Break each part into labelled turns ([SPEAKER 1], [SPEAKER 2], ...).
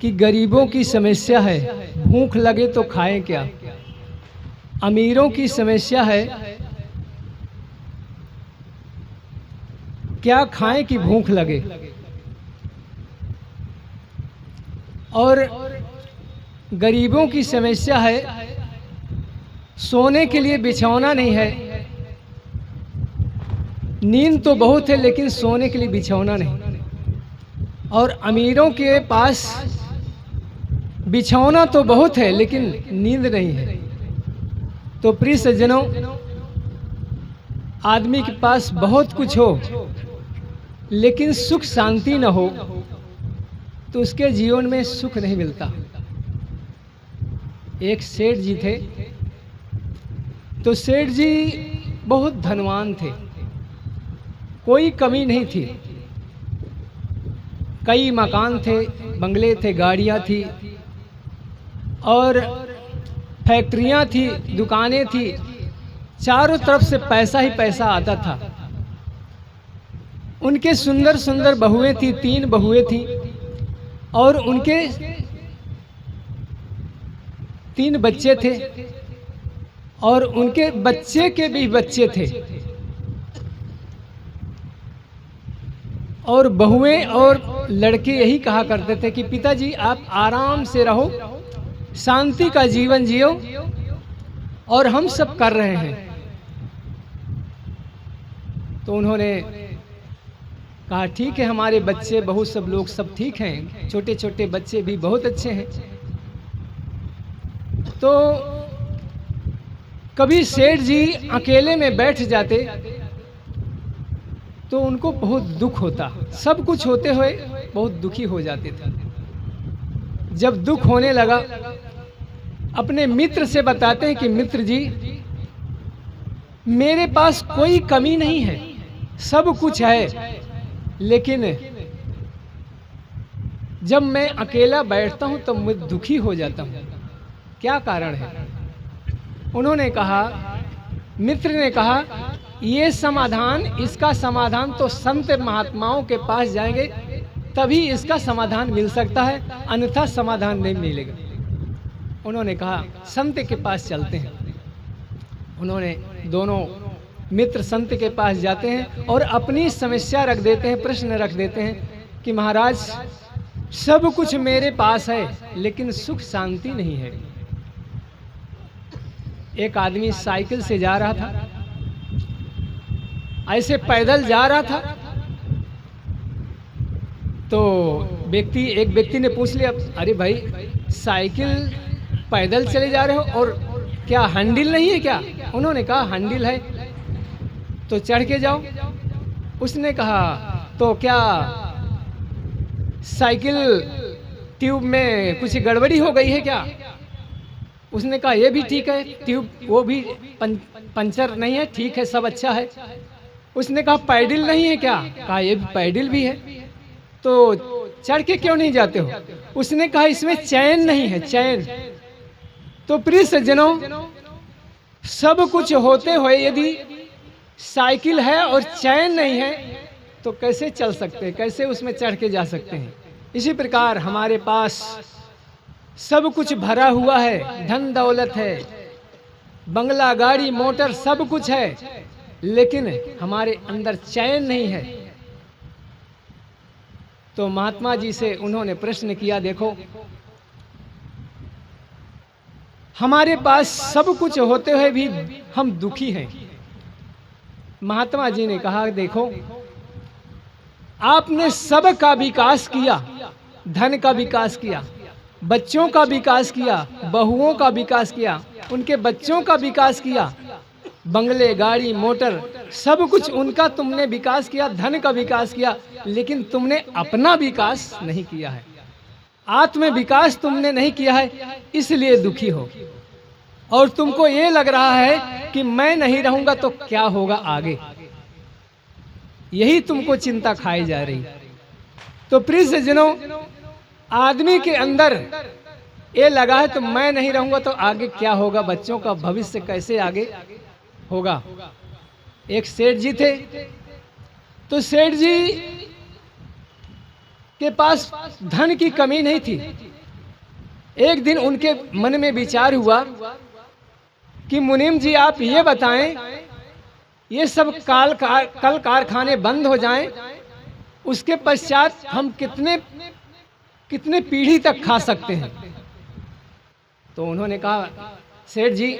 [SPEAKER 1] कि गरीबों की समस्या है, भूख लगे तो खाएं क्या। अमीरों की समस्या है, क्या खाएं कि भूख लगे। और गरीबों की समस्या है, सोने के लिए बिछौना नहीं है। नींद तो बहुत है लेकिन सोने के लिए बिछौना नहीं। और अमीरों के पास बिछौना तो बहुत है लेकिन नींद नहीं है। तो प्रिय सज्जनों, आदमी के पास बहुत कुछ हो लेकिन सुख शांति न हो तो उसके जीवन में सुख नहीं मिलता। एक सेठ जी थे, तो सेठ जी बहुत धनवान थे, कोई कमी नहीं थी। कई मकान थे, बंगले थे, गाड़ियाँ थी और फैक्ट्रियाँ थी, दुकानें थी। चारों तरफ से पैसा ही पैसा आता था। उनके सुंदर सुंदर बहुएं थी, 3 बहुएं थी और उनके 3 बच्चे थे और उनके बच्चे के भी बच्चे थे। और बहुएं और लड़के यही कहा करते थे कि पिताजी आप आराम से रहो, शांति का जीवन जियो, और हम सब कर रहे हैं। तो उन्होंने कहा ठीक है, हमारे बच्चे बहू सब लोग सब ठीक हैं, छोटे छोटे बच्चे भी बहुत अच्छे हैं। तो कभी सेठ जी अकेले में बैठ जाते तो उनको बहुत दुख होता। सब कुछ होते हुए बहुत दुखी हो जाते थे। जब दुख होने लगा, अपने मित्र से बताते हैं कि मित्र जी, मेरे पास कोई कमी नहीं है, सब कुछ है, लेकिन जब मैं अकेला बैठता हूं तो मैं दुखी हो जाता हूं, क्या कारण है। उन्होंने कहा, मित्र ने कहा, ये समाधान, इसका समाधान तो संत महात्माओं के पास जाएंगे तभी इसका समाधान मिल सकता है, अन्यथा समाधान नहीं मिलेगा। उन्होंने कहा संत के पास चलते हैं। उन्होंने दोनों मित्र संत के पास जाते हैं और अपनी समस्या रख देते हैं, प्रश्न रख देते हैं कि महाराज सब कुछ मेरे पास है लेकिन सुख शांति नहीं है। एक आदमी साइकिल से जा रहा था, ऐसे पैदल जा रहा था, तो एक व्यक्ति ने पूछ लिया, अरे भाई साइकिल पैदल चले जा रहे हो और क्या हैंडल नहीं है क्या। उन्होंने कहा हैंडल है, तो चढ़ के जाओ। उसने कहा तो क्या साइकिल ट्यूब में कुछ गड़बड़ी हो गई है क्या। उसने कहा ये भी ठीक है, ट्यूब वो भी पंचर नहीं है, ठीक है, सब अच्छा है। उसने कहा पैडल नहीं है क्या। कहा ये पैडल भी है, तो चढ़ के क्यों नहीं जाते हो। उसने कहा इसमें चैन नहीं है, चैन। तो प्रिय सज्जनों, सब कुछ होते हुए यदि साइकिल है और चैन नहीं है तो कैसे चल सकते हैं, कैसे उसमें चढ़ के जा सकते हैं। इसी प्रकार हमारे पास सब कुछ भरा हुआ है, धन दौलत है, बंगला गाड़ी मोटर सब कुछ है, लेकिन हमारे अंदर चैन नहीं है। तो महात्मा जी से उन्होंने प्रश्न किया, देखो हमारे पास सब कुछ होते हुए भी हम दुखी हैं। महात्मा जी ने कहा, देखो आपने सब का विकास किया, धन का विकास किया, बच्चों का विकास किया, बहुओं का विकास किया, उनके बच्चों का विकास किया, बंगले गाड़ी मोटर सब कुछ उनका तुमने विकास किया, धन का विकास किया, लेकिन तुमने अपना विकास नहीं किया है, आत्म विकास तुमने नहीं किया है, इसलिए दुखी हो। और तुमको ये लग रहा है कि मैं नहीं रहूंगा तो क्या होगा आगे, यही तुमको चिंता खाई जा रही। तो प्रिय सज्जनों, आदमी के अंदर ये लगा है तो मैं नहीं रहूंगा तो आगे क्या होगा, बच्चों का भविष्य कैसे आगे होगा। एक सेठ जी थे, तो सेठ जी के पास धन की कमी नहीं थी, एक दिन उनके मन में विचार हुआ कि मुनीम जी आप ये बताएं, ये सब कल कारखाने बंद हो जाएं, उसके पश्चात हम कितने पीढ़ी तक खा सकते हैं। तो उन्होंने कहा सेठ जी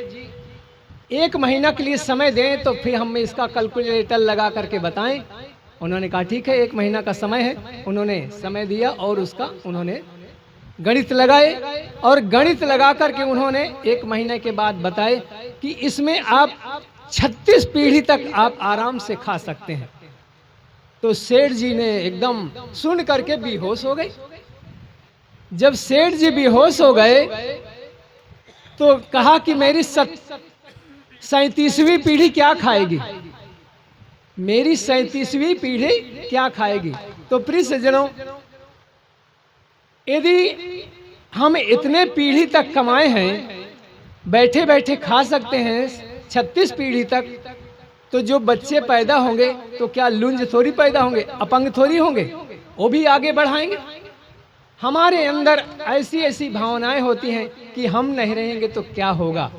[SPEAKER 1] 1 महीना के लिए समय दें तो फिर हम इसका कैलकुलेटर लगा करके बताएं। उन्होंने कहा ठीक है 1 महीना का समय है। उन्होंने समय दिया और उसका उन्होंने गणित लगाए और गणित लगा करके उन्होंने 1 महीने के बाद बताए कि इसमें आप 36 पीढ़ी तक आप आराम से खा सकते हैं। तो सेठ जी ने एकदम सुन करके बेहोश हो गए। जब सेठ जी बेहोश हो गए तो कहा कि मेरी 37वीं पीढ़ी क्या खाएगी, मेरी 37वीं पीढ़ी क्या खाएगी। तो प्रिय सज्जनों, यदि हम इतने पीढ़ी तक कमाए हैं, बैठे बैठे खा सकते हैं 36 पीढ़ी तक, तो जो बच्चे पैदा होंगे तो क्या लुंज थोड़ी पैदा होंगे, अपंग थोड़ी होंगे, वो भी आगे बढ़ाएंगे। हमारे अंदर ऐसी ऐसी भावनाएं होती हैं कि हम नहीं रहेंगे तो क्या होगा।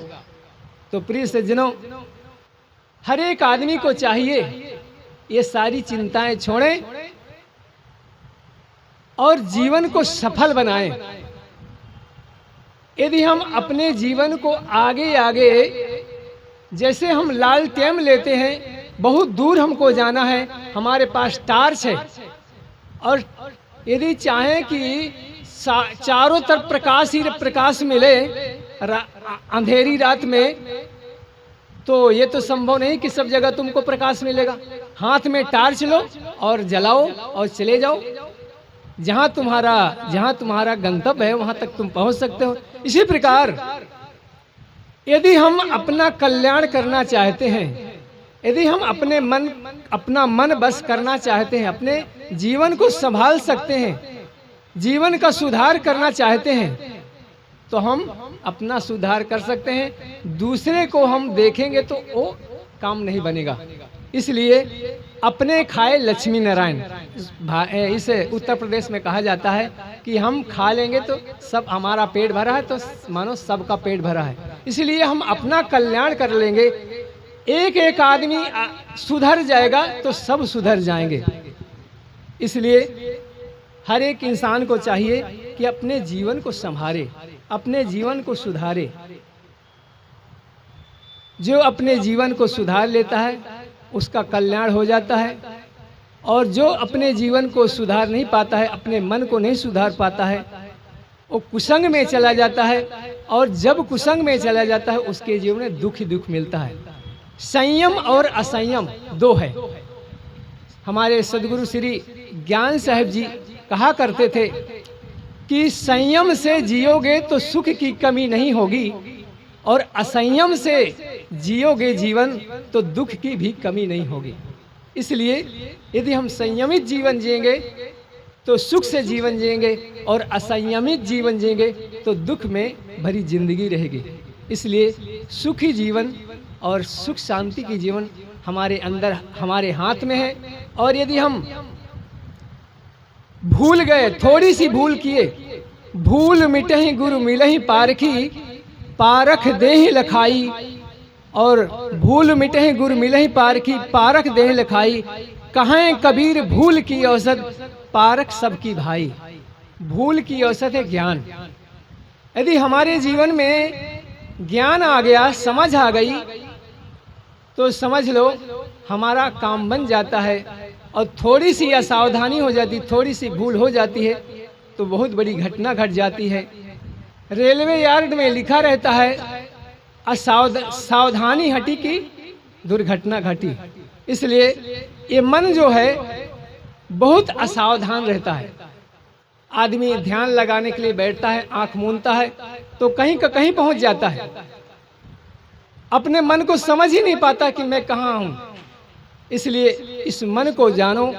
[SPEAKER 1] तो प्रिय सज्जनों, हर एक आदमी को चाहिए ये सारी चिंताएं छोड़ें और जीवन को सफल बनाएं। यदि हम अपने जीवन को आगे आगे, जैसे हम लालटेन लेते हैं, बहुत दूर हमको जाना है, हमारे पास टार्च है और यदि चाहें कि चारों तरफ प्रकाश ही प्रकाश मिले अंधेरी रात में, तो ये तो संभव नहीं कि सब जगह तुमको प्रकाश मिलेगा। हाथ में टार्च लो और जलाओ और चले जाओ। जहां तुम्हारा गंतव्य है वहां तक तुम पहुंच सकते हो। इसी प्रकार यदि हम अपना कल्याण करना चाहते हैं, यदि हम अपना मन बस करना चाहते हैं, अपने जीवन को संभाल सकते हैं, जीवन का सुधार करना चाहते हैं, तो हम अपना सुधार कर सकते हैं। दूसरे को हम देखेंगे तो वो काम नहीं बनेगा। इसलिए अपने खाए लक्ष्मी नारायण, इस उत्तर प्रदेश में कहा जाता है कि हम खा लेंगे तो सब, हमारा पेट भरा है तो मानो सबका पेट भरा है। इसलिए हम अपना कल्याण कर लेंगे। एक एक आदमी सुधर जाएगा तो सब सुधर जाएंगे। इसलिए हर एक इंसान को चाहिए कि अपने जीवन को संभाले, अपने जीवन को सुधारे। जो अपने जीवन को सुधार लेता है उसका कल्याण हो जाता है, और जो अपने जीवन को सुधार नहीं पाता है, अपने मन को नहीं सुधार पाता है, वो कुसंग में चला जाता है। और जब कुसंग में चला जाता है उसके जीवन में दुख ही दुख मिलता है। संयम और असंयम दो है। हमारे सदगुरु श्री ज्ञान साहिब जी कहा करते थे कि संयम से जियोगे तो सुख की कमी नहीं होगी, और असंयम से जियोगे जीवन तो दुख की भी कमी नहीं होगी। इसलिए यदि हम संयमित जीवन जिएंगे तो सुख से जीवन जिएंगे, और असंयमित जीवन जिएंगे तो दुख में भरी जिंदगी रहेगी। इसलिए सुखी जीवन और सुख शांति की जीवन हमारे अंदर, हमारे हाथ में है। और यदि हम भूल गए, थोड़ी सी भूल किए, भूल मिटहि गुरु मिलहि पारखी, पारख देहि लखाई, और भूल मिटहि गुरु मिलहि पारखी, पारख देहि लखाई, कहें कबीर भूल की औसत, पारख सबकी भाई। भूल की औसत है ज्ञान। यदि हमारे जीवन में ज्ञान आ गया, समझ आ गई, तो समझ लो हमारा काम बन जाता है। और थोड़ी सी असावधानी हो जाती, थोड़ी सी भूल हो जाती है तो बहुत बड़ी घटना घट जाती है। रेलवे यार्ड में लिखा रहता है सावधानी हटी की दुर्घटना घटी। इसलिए ये मन जो है बहुत असावधान रहता है। आदमी ध्यान लगाने के लिए बैठता है, आंख मूंदता है तो कहीं का कहीं पहुंच जाता है। अपने मन को समझ ही नहीं पाता कि मैं कहाँ हूं। इसलिए इस मन को जानो।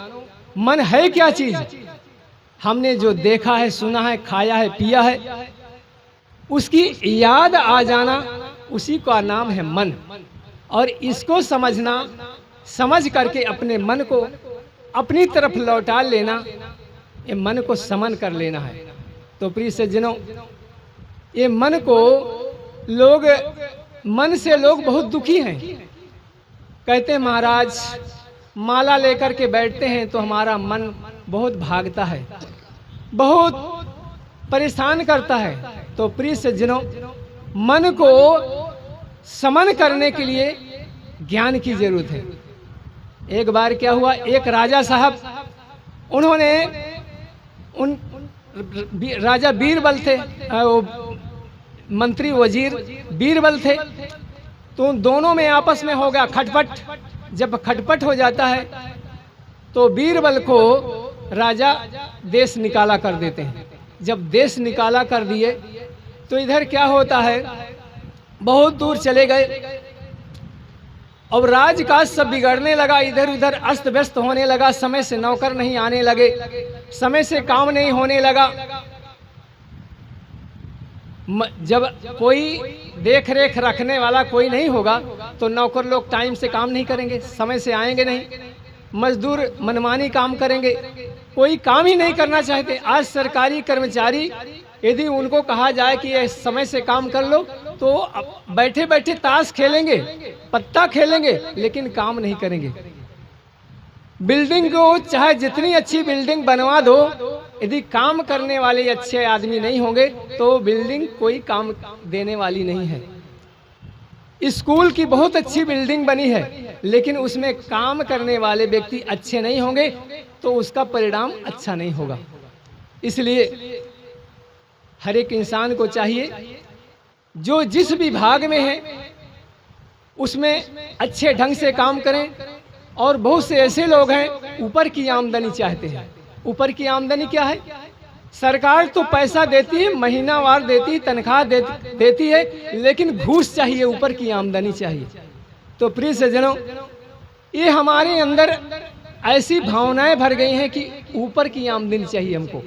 [SPEAKER 1] मन है क्या चीज? हमने जो देखा है, सुना है, खाया है, पिया है, उसकी याद आ जाना, उसी का नाम है मन। और इसको समझना, समझ करके अपने मन को अपनी तरफ लौटा लेना, ये मन को समन कर लेना है। तो प्रिय सज्जनों, ये मन को लोग, मन से लोग बहुत दुखी हैं। कहते हैं महाराज माला लेकर के बैठते हैं तो हमारा मन बहुत भागता है, बहुत परेशान करता है। तो प्रिय सज्जनों, मन को समन करने के लिए ज्ञान की जरूरत है। एक बार क्या हुआ, एक राजा साहब, उन्होंने राजा बीरबल थे, मंत्री वजीर बीरबल थे, तो दोनों में आपस में हो गया खटपट। जब खटपट हो जाता है तो बीरबल को राजा देश निकाला कर देते हैं। जब देश निकाला कर दिए तो इधर क्या होता है, बहुत दूर चले गए। अब राजकाज सब बिगड़ने लगा, इधर उधर अस्त व्यस्त होने लगा, समय से नौकर नहीं आने लगे, समय से काम नहीं होने लगा। जब कोई देख रेख रखने वाला कोई नहीं होगा तो नौकर लोग टाइम से काम नहीं करेंगे, समय से आएंगे नहीं, मजदूर मनमानी काम करेंगे, कोई काम ही नहीं करना चाहते। आज सरकारी कर्मचारी यदि उनको कहा जाए कि ये समय से काम कर लो तो बैठे बैठे ताश खेलेंगे, पत्ता खेलेंगे, लेकिन काम नहीं करेंगे। बिल्डिंग को चाहे जितनी अच्छी बिल्डिंग बनवा दो, यदि काम करने वाले अच्छे आदमी नहीं होंगे तो बिल्डिंग कोई काम देने वाली नहीं है। स्कूल की बहुत अच्छी बिल्डिंग बनी है, लेकिन उसमें काम करने वाले व्यक्ति अच्छे नहीं होंगे तो उसका परिणाम अच्छा नहीं होगा। इसलिए हर एक इंसान को चाहिए जो जिस विभाग में है उसमें अच्छे ढंग से काम करें। और बहुत से ऐसे लोग हैं ऊपर की आमदनी चाहते हैं। ऊपर की आमदनी क्या है? सरकार तो पैसा देती है, महीनावार देती है, तनख्वाह देती है, लेकिन घूस चाहिए, ऊपर की आमदनी चाहिए। तो प्रिय सज्जनों, ये हमारे अंदर ऐसी भावनाएं भर गई हैं कि ऊपर की आमदनी चाहिए हमको।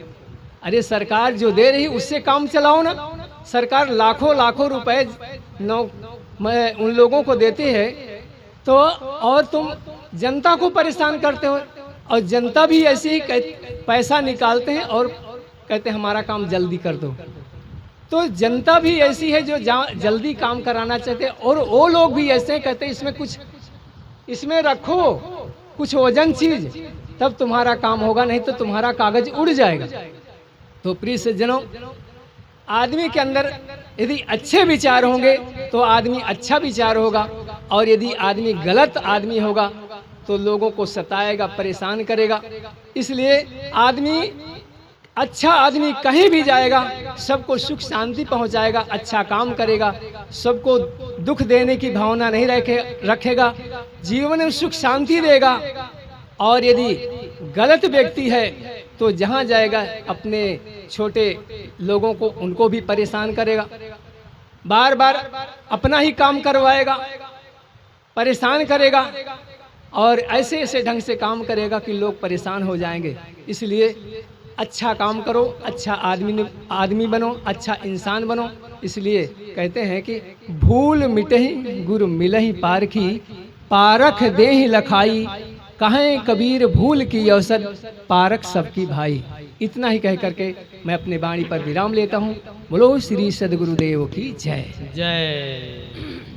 [SPEAKER 1] अरे सरकार जो दे रही उससे काम चलाओ ना। सरकार लाखों लाखों रुपए उन लोगों को देती है तो, और तुम जनता को परेशान करते हो। और जनता भी ऐसे ही पैसा निकालते हैं और कहते हैं हमारा काम जल्दी कर दो। तो जनता भी ऐसी है जो जल्दी काम कराना चाहते हैं, और वो लोग भी ऐसे कहते हैं इसमें कुछ, इसमें रखो कुछ वजन चीज, तब तुम्हारा काम होगा, नहीं तो तुम्हारा कागज उड़ जाएगा। तो प्रिय सज्जनों, आदमी के अंदर यदि अच्छे विचार होंगे तो आदमी अच्छा विचार होगा, और यदि आदमी गलत आदमी होगा तो लोगों को सताएगा, परेशान करेगा। इसलिए अच्छा आदमी कहीं भी जाएगा सबको सुख शांति पहुंचाएगा, अच्छा काम करेगा, सबको दुख देने की भावना नहीं रखेगा, जीवन में सुख शांति देगा। और यदि गलत व्यक्ति है तो जहाँ जाएगा अपने छोटे लोगों को, उनको भी परेशान करेगा, बार बार अपना ही काम करवाएगा, परेशान करेगा, और ऐसे ऐसे ढंग से काम करेगा कि लोग परेशान हो जाएंगे। इसलिए अच्छा काम करो, अच्छा आदमी बनो, अच्छा इंसान बनो। इसलिए कहते हैं कि भूल मिटहि गुरु मिलहि पारखी, पारख देहि लखाई, कहें कबीर भूल की औसत, पारख सबकी भाई। इतना ही कह करके मैं अपने वाणी पर विराम लेता हूँ। बोलो श्री सद्गुरुदेव की जय जय।